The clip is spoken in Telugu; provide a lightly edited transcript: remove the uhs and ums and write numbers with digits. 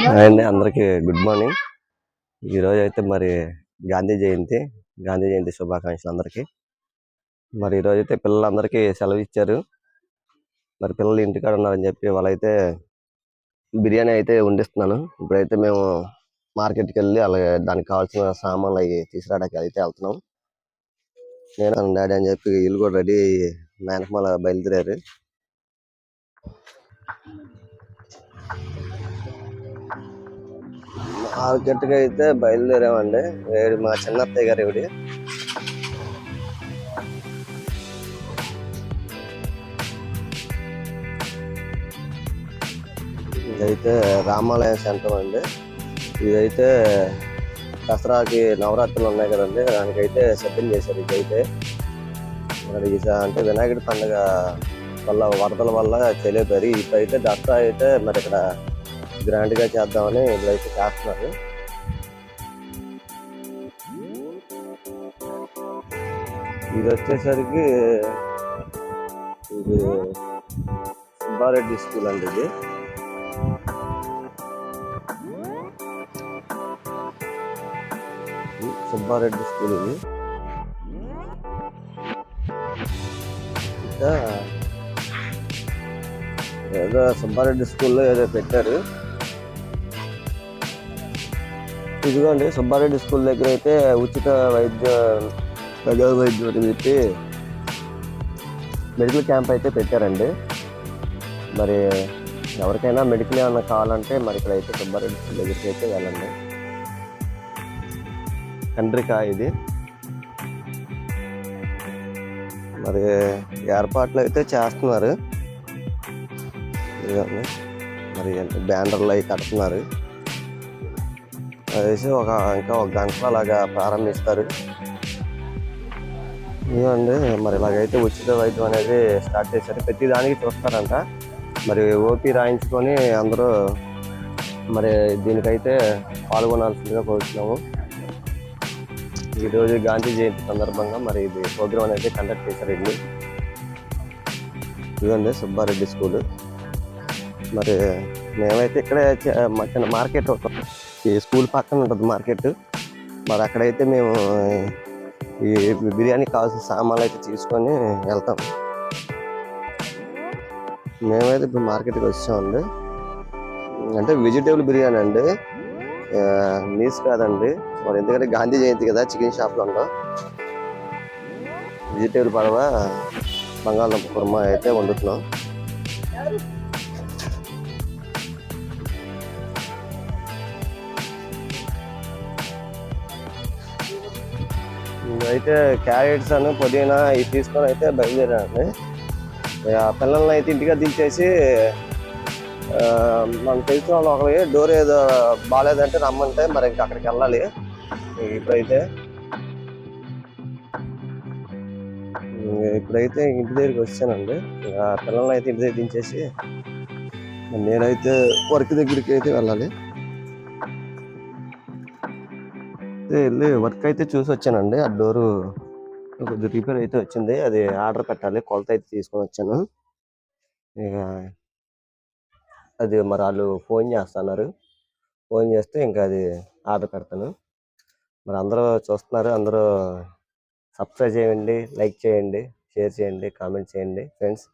అండి అందరికీ గుడ్ మార్నింగ్. ఈరోజు అయితే మరి గాంధీ జయంతి శుభాకాంక్షలు అందరికీ. మరి ఈరోజు అయితే పిల్లలందరికీ సెలవు ఇచ్చారు. మరి పిల్లలు ఇంటికాడ ఉన్నారని చెప్పి వాళ్ళైతే బిర్యానీ అయితే వండిస్తున్నాను. ఇప్పుడైతే మేము మార్కెట్కి వెళ్ళి అలాగే దానికి కావాల్సిన సామాన్లు అవి తీసుకురావడానికి అయితే వెళ్తున్నాం. నేను డాడీ అని చెప్పి వీళ్ళు కూడా రెడీ మేనకమాల బయలుదేరారు. మార్కెట్కి అయితే బయలుదేరామండి. మా చిన్నత్తయ్య గారు ఇవిడి ఇదైతే రామాలయం సెంటర్ అండి. ఇదైతే దసరాకి నవరాత్రులు ఉన్నాయి కదండి, దానికైతే సిద్ధం చేశారు. ఇదైతే అంటే వినాయకుడి పండుగ వల్ల వరదల వల్ల చేయలేపారు. ఇప్పుడైతే దసరా అయితే మరి ఇక్కడ గ్రాండ్ గా చేద్దామని ఇప్పుడైతే చేస్తున్నారు. ఇది వచ్చేసరికి ఇది సుబ్బారెడ్డి స్కూల్ అండి. ఇది సుబ్బారెడ్డి స్కూల్. ఇది ఇంకా ఏదో సుబ్బారెడ్డి స్కూల్లో ఏదో పెట్టారు. ఇదిగోండి సుబ్బారెడ్డి స్కూల్ దగ్గర అయితే ఉచిత వైద్యం అని చెప్పి మెడికల్ క్యాంప్ అయితే పెట్టారండి. మరి ఎవరికైనా మెడికల్ ఏమన్నా కావాలంటే మరి ఇక్కడైతే సుబ్బారెడ్డి స్కూల్ దగ్గరికి అయితే వెళ్ళండి. కండ్రిక ఇది. మరి ఏర్పాట్లు అయితే చేస్తున్నారు. మరి బ్యానర్లు అవి కడుతున్నారు. అదేసి ఇంకా ఒక గంటలో అలాగా ప్రారంభిస్తారు. ఇవ్వండి మరి ఇలాగైతే ఉచిత వైద్యం అనేది స్టార్ట్ చేశారు. ప్రతి దానికి చూస్తారంట. మరి ఓపీ రాయించుకొని అందరూ మరి దీనికైతే పాల్గొనాల్సిందిగా కోరుతున్నాము. ఈరోజు గాంధీ జయంతి సందర్భంగా మరి ఇది ప్రోగ్రామ్ అనేది కండక్ట్ చేశారు. ఇదండి సుబ్బారెడ్డి స్కూల్. మరి మేమైతే ఇక్కడే మార్కెట్ ఈ స్కూల్ పక్కన ఉంటుంది మార్కెట్. మరి అక్కడైతే మేము ఈ బిర్యానీకి కావాల్సిన సామాన్లు అయితే తీసుకొని వెళ్తాం. మేమైతే ఇప్పుడు మార్కెట్కి వచ్చామండి. అంటే వెజిటేబుల్ బిర్యానీ అండి, నీస్ కాదండి. మరి ఎందుకంటే గాంధీ జయంతి కదా, చికెన్ షాప్లో ఉండవు. వెజిటేబుల్ పడవ బంగాళదుంప కుర్మా అయితే వండుతున్నాం. అయితే క్యారెట్స్ అని పుదీనా ఇవి తీసుకొని అయితే బయలుదేరానండి. పిల్లల్ని అయితే ఇంటిగా దించేసి మనకు తెలిసిన వాళ్ళు ఒకరికి డోర్ ఏదో బాగాలేదంటే రమ్మంటే మరి ఇంకా అక్కడికి వెళ్ళాలి. ఇప్పుడైతే ఇంటి దగ్గరికి వచ్చానండి. పిల్లల్ని అయితే ఇంటి దగ్గర దించేసి నేనైతే వర్క్ దగ్గరికి అయితే వెళ్ళాలి. వెళ్ళి వర్క్ అయితే చూసి వచ్చానండి. ఆ డోరు కొద్దిగా రిపేర్ అయితే వచ్చింది, అది ఆర్డర్ పెట్టాలి. కొలత అయితే తీసుకొని వచ్చాను. ఇక అది మరి వాళ్ళు ఫోన్ చేస్తున్నారు. ఫోన్ చేస్తే ఇంకా అది ఆర్డర్ పెడతాను. మరి అందరూ చూస్తున్నారు. అందరూ సబ్స్క్రైబ్ చేయండి, లైక్ చేయండి, షేర్ చేయండి, కామెంట్ చేయండి ఫ్రెండ్స్.